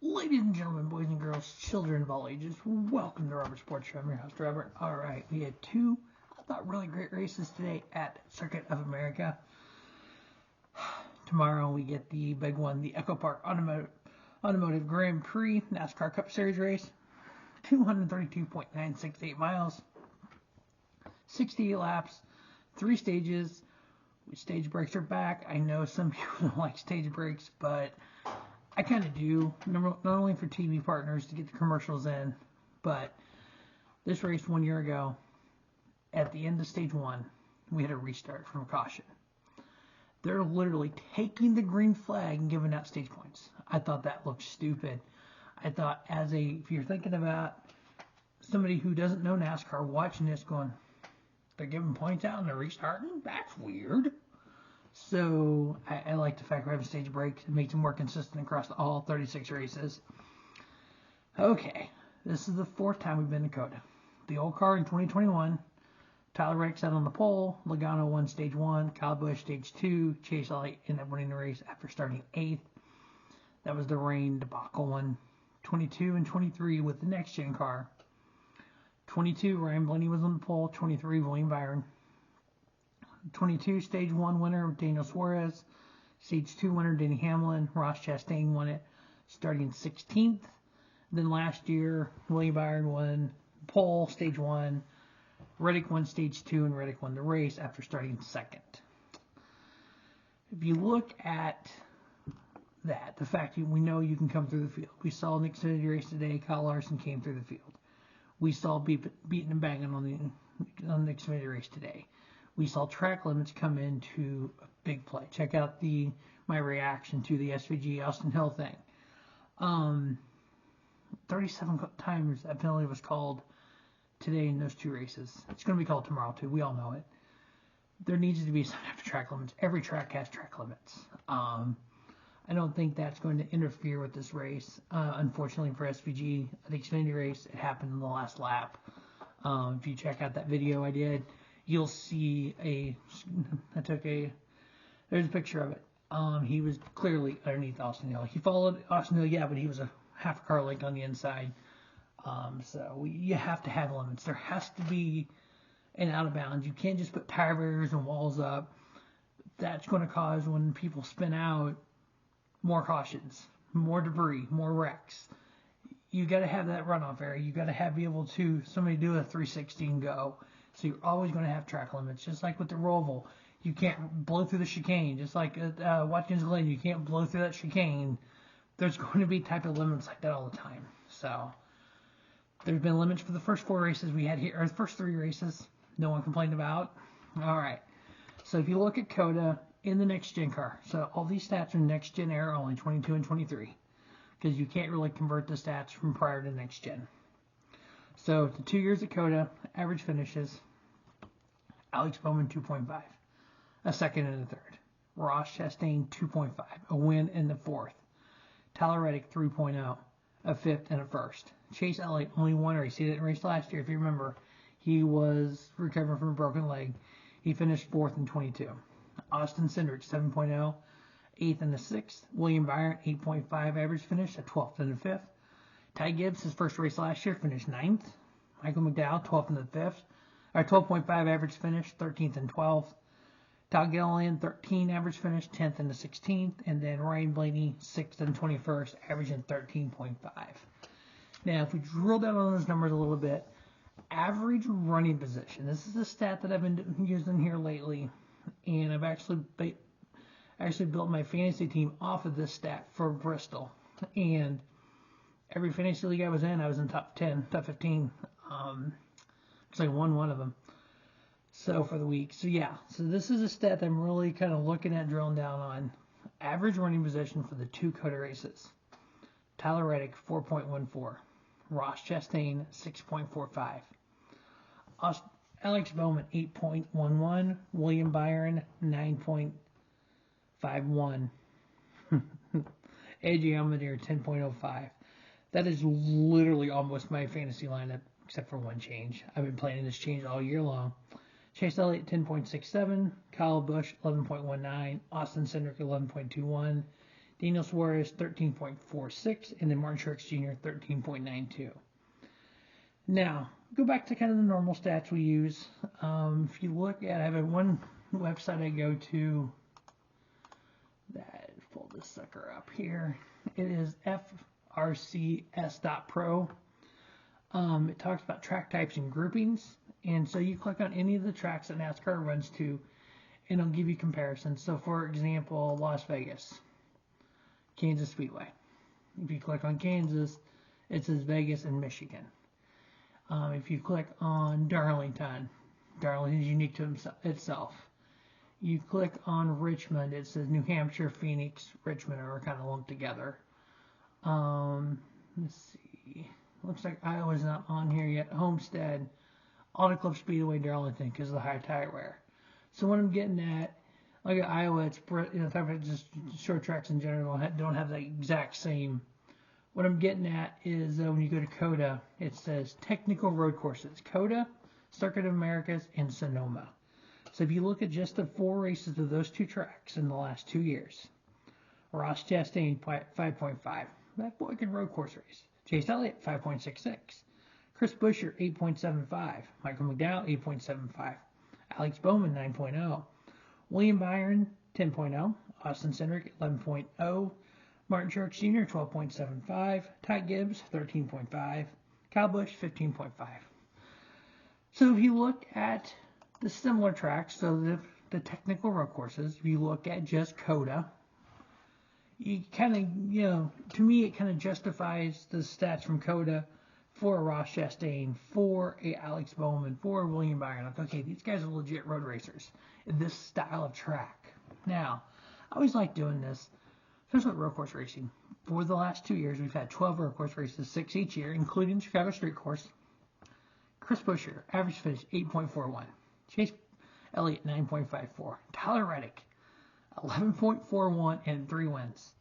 Ladies and gentlemen, boys and girls, children of all ages, welcome to Robert Sports Show. I'm your host, Robert. All right, we had two, I thought, really great races today at Circuit of America. Tomorrow we get the big one, the Echo Park Automotive Grand Prix NASCAR Cup Series race. 232.968 miles, 68 laps, 3 stages. Stage breaks are back. I know some people don't like stage breaks, but I kind of do, not only for TV partners to get the commercials in, but this race 1 year ago, at the end of stage 1, we had a restart from a caution. They're literally taking the green flag and giving out stage points. I thought that looked stupid. I thought, if you're thinking about somebody who doesn't know NASCAR watching this going, they're giving points out and they're restarting? That's weird. So I like the fact we're having stage breaks. It makes them more consistent across all 36 races. Okay, this is the 4th time we've been to COTA. The old car in 2021, Tyler Reddick sat on the pole. Logano won stage 1. Kyle Busch stage 2. Chase Elliott ended up winning the race after starting 8th. That was the rain debacle one. 22 and 23 with the next gen car. 22, Ryan Blaney was on the pole. 23, William Byron. 22, stage 1 winner, Daniel Suarez. Stage 2 winner, Denny Hamlin. Ross Chastain won it, starting 16th. Then last year, William Byron won pole, stage 1. Reddick won stage 2, and Reddick won the race after starting 2nd. If you look at that, the fact that we know you can come through the field. We saw an Xfinity race today. Kyle Larson came through the field. We saw beating and banging on the Xfinity race today. We saw track limits come into a big play. Check out my reaction to the SVG Austin Hill thing. 37 times that penalty was called today in those 2 races. It's going to be called tomorrow too. We all know it. There needs to be some type of track limits. Every track has track limits. I don't think that's going to interfere with this race. Unfortunately for SVG, the Xfinity race, it happened in the last lap. If you check out that video I did, you'll see there's a picture of it. He was clearly underneath Austin Hill. He followed Austin Hill, yeah, but he was a half a car length on the inside. So you have to have limits. There has to be an out of bounds. You can't just put tire barriers and walls up. That's going to cause, when people spin out, more cautions, more debris, more wrecks. You got to have that runoff area. You got to be able to somebody do a 360 and go. So you're always going to have track limits, just like with the Roval. You can't blow through the chicane, just like at Watkins Glen. You can't blow through that chicane. There's going to be type of limits like that all the time. So there's been limits for the first 4 races we had here, or the first 3 races. No one complained about. All right. So if you look at COTA in the next gen car, so all these stats are next gen era only, 22 and 23, because you can't really convert the stats from prior to next gen. So the 2 years at COTA, average finishes: Alex Bowman 2.5, a 2nd and a 3rd. Ross Chastain 2.5, a win in the 4th. Tyler Reddick 3.0, a 5th and a 1st. Chase Elliott only 1 race. He didn't race last year, if you remember. He was recovering from a broken leg. He finished 4th in 22. Austin Cindric 7.0, 8th and a 6th. William Byron 8.5 average finish, a 12th and a 5th. Ty Gibbs, his first race last year, finished 9th. Michael McDowell 12th and the 5th. 12.5 average finish, 13th and 12th. Todd Gilliland 13 average finish, 10th and the 16th. And then Ryan Blaney 6th and 21st, averaging 13.5. Now, if we drill down on those numbers a little bit, average running position. This is a stat that I've been using here lately, and I've actually built my fantasy team off of this stat for Bristol. And every fantasy league I was in top 10, top 15. Because I won one of them. So for the week. So yeah, so this is a stat that I'm really kind of looking at, drilling down on. Average running position for the 2 COTA races. Tyler Reddick 4.14. Ross Chastain 6.45. Alex Bowman 8.11. William Byron 9.51. AJ Allmendinger 10.05. That is literally almost my fantasy lineup, except for one change. I've been playing this change all year long. Chase Elliott 10.67, Kyle Busch 11.19, Austin Cindric 11.21, Daniel Suarez 13.46, and then Martin Truex Jr. 13.92. Now, go back to kind of the normal stats we use. If you look at, I have one website I go to that, pull this sucker up here. It is frcs.pro. It talks about track types and groupings. And so you click on any of the tracks that NASCAR runs to, and it'll give you comparisons. So, for example, Las Vegas, Kansas Speedway. If you click on Kansas, it says Vegas and Michigan. If you click on Darlington, Darlington is unique to itself. You click on Richmond, it says New Hampshire, Phoenix, Richmond are kind of lumped together. Let's see. Looks like Iowa's not on here yet. Homestead, Auto Club Speedway, Darlington, because of the high tire wear. So what I'm getting at, like at Iowa, it's just short tracks in general don't have the exact same. What I'm getting at is when you go to COTA, it says technical road courses. COTA, Circuit of Americas, and Sonoma. So if you look at just the 4 races of those 2 tracks in the last 2 years, Ross Chastain 5.5, that boy can road course race. Chase Elliott 5.66, Chris Buescher 8.75, Michael McDowell 8.75, Alex Bowman 9.0, William Byron 10.0, Austin Cindric 11.0, Martin Truex Jr. 12.75, Ty Gibbs 13.5, Kyle Busch 15.5. So if you look at the similar tracks, so the technical road courses, if you look at just COTA, you kind of, to me it kind of justifies the stats from COTA for a Ross Chastain, for a Alex Bowman, for a William Byron. Like, okay, these guys are legit road racers in this style of track. Now, I always like doing this, especially with road course racing. For the last 2 years, we've had 12 road course races, 6 each year, including Chicago Street Course. Chris Buescher, average finish 8.41. Chase Elliott 9.54. Tyler Reddick 11.41 and 3 wins.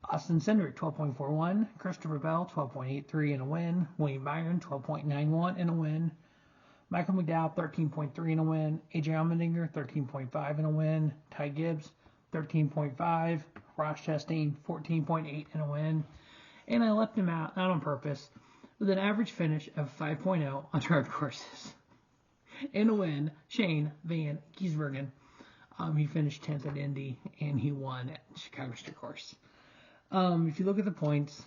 Austin Cindric 12.41. Christopher Bell 12.83 and a win. William Byron 12.91 and a win. Michael McDowell 13.3 and a win. AJ Allmendinger 13.5 and a win. Ty Gibbs 13.5. Ross Chastain 14.8 and a win. And I left him out, not on purpose, with an average finish of 5.0 on road courses. And a win, Shane Van Gisbergen. He finished 10th at Indy, and he won at Chicago Street Course. If you look at the points,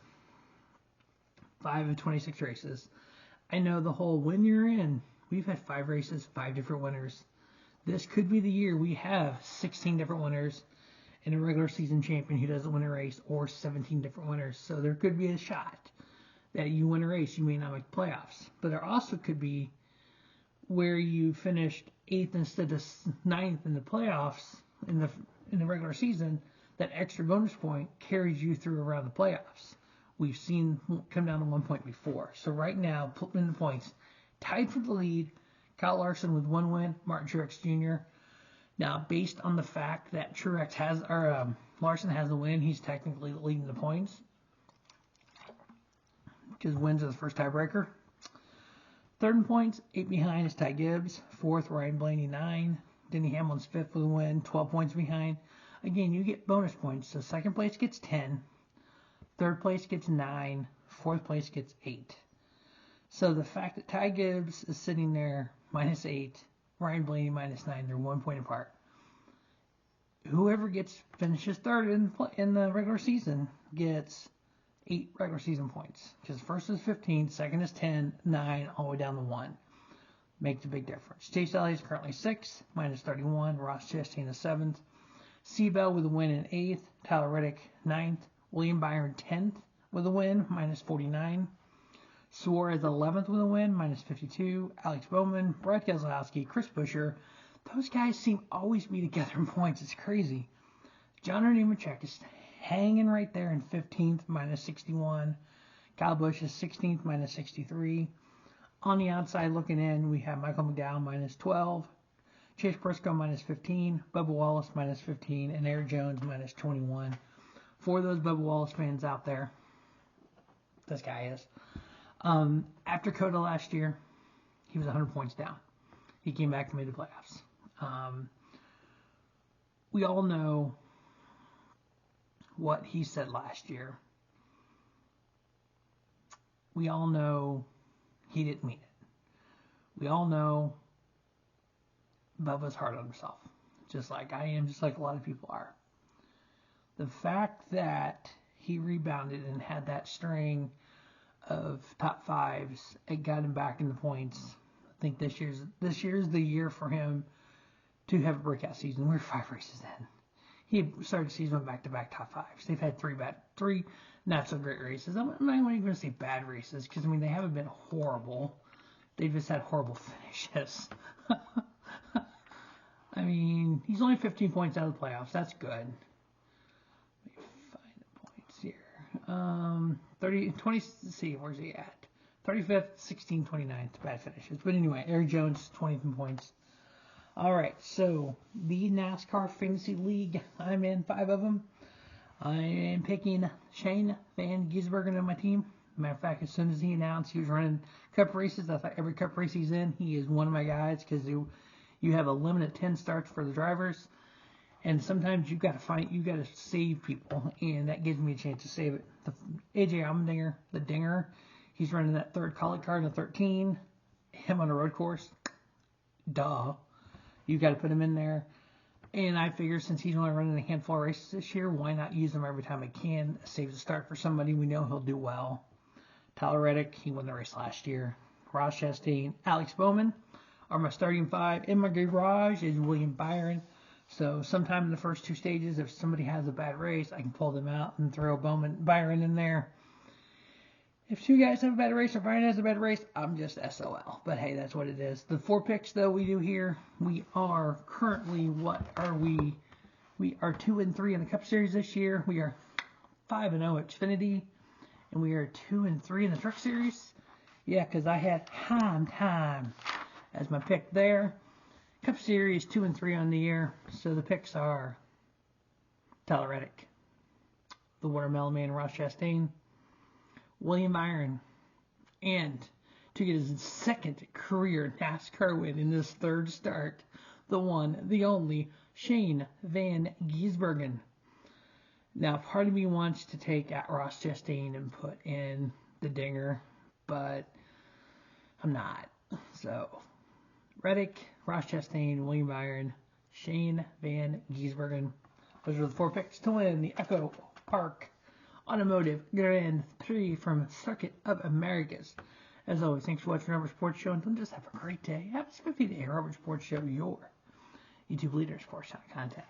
5 of 26 races. I know the whole when you're in, we've had 5 races, 5 different winners. This could be the year we have 16 different winners and a regular season champion who doesn't win a race, or 17 different winners. So there could be a shot that you win a race, you may not make the playoffs. But there also could be where you finished 8th instead of 9th in the playoffs in the regular season. That extra bonus point carries you through around the playoffs. We've seen come down to 1 point before. So right now, putting in the points, tied for the lead, Kyle Larson with 1 win, Martin Truex Jr. Now, based on the fact that Larson has the win, he's technically leading the points, because wins are the first tiebreaker. 3rd in points, 8 behind is Ty Gibbs. 4th, Ryan Blaney, 9. Denny Hamlin's 5th with a win, 12 points behind. Again, you get bonus points. So 2nd place gets 10. 3rd place gets 9. 4th place gets 8. So the fact that Ty Gibbs is sitting there minus 8, Ryan Blaney minus 9, they're 1 point apart. Whoever finishes 3rd in the regular season gets 8 regular season points. Because 1st is 15, 2nd is 10, 9, all the way down to 1. Makes a big difference. Chase Elliott is currently 6th, minus 31. Ross Chastain is 7th. Seabell with a win in 8th. Tyler Reddick 9th. William Byron 10th with a win, minus 49. Suarez 11th with a win, minus 52. Alex Bowman, Brad Keselowski, Chris Buescher. Those guys seem always be together in points. It's crazy. John Nemechek is hanging right there in 15th, minus 61. Kyle Busch is 16th, minus 63. On the outside looking in, we have Michael McDowell, minus 12. Chase Briscoe, minus 15. Bubba Wallace, minus 15. And Eric Jones, minus 21. For those Bubba Wallace fans out there, this guy is. After COTA last year, he was 100 points down. He came back and made the playoffs. We all know what he said last year. We all know he didn't mean it. We all know Bubba's hard on himself, just like I am, just like a lot of people are. The fact that he rebounded and had that string of top fives, it got him back in the points. I think this year's the year for him to have a breakout season. We're 5 races in. He started the season with back-to-back top fives. They've had three not so great races. I'm not even going to say bad races because, I mean, they haven't been horrible. They've just had horrible finishes. I mean, he's only 15 points out of the playoffs. That's good. Let me find the points here. 20, let's see, where's he at? 35th, 16, 29th, bad finishes. But anyway, Eric Jones, 20 points. All right, so the NASCAR Fantasy League, I'm in 5 of them. I am picking Shane Van Gisbergen on my team. Matter of fact, as soon as he announced he was running Cup races, I thought every Cup race he's in, he is one of my guys because you have a limited 10 starts for the drivers, and sometimes you got to save people, and that gives me a chance to save it. AJ Allmendinger, the Dinger, he's running that third Colic car in the 13, him on a road course. Duh. You got to put him in there. And I figure since he's only running a handful of races this year, why not use him every time I can? Save the start for somebody we know he'll do well. Tyler Reddick, he won the race last year. Ross Chastain, Alex Bowman are my starting 5. In my garage is William Byron. So sometime in the first 2 stages, if somebody has a bad race, I can pull them out and throw Byron in there. If 2 guys have a bad race or Byron has a bad race, I'm just SOL. But hey, that's what it is. The 4 picks, though, we do here, we are currently, what are we? We are 2-3 in the Cup Series this year. We are 5-0 at Xfinity. And we are 2-3 in the Truck Series. Yeah, because I had time as my pick there. Cup Series 2-3 on the year. So the picks are Tyler Reddick, the Watermelon Man, Ross Chastain, William Byron, and to get his second career NASCAR win in this 3rd start, the one, the only, Shane Van Gisbergen. Now, part of me wants to take out Ross Chastain and put in the Dinger, but I'm not. So, Reddick, Ross Chastain, William Byron, Shane Van Gisbergen. Those are the 4 picks to win the Echo Park Automotive Grand Prix from Circuit of Americas. As always, thanks for watching Robert Sports Show, and don't just have a great day. Have a 50-day Robert Sports Show, your YouTube leader sports content.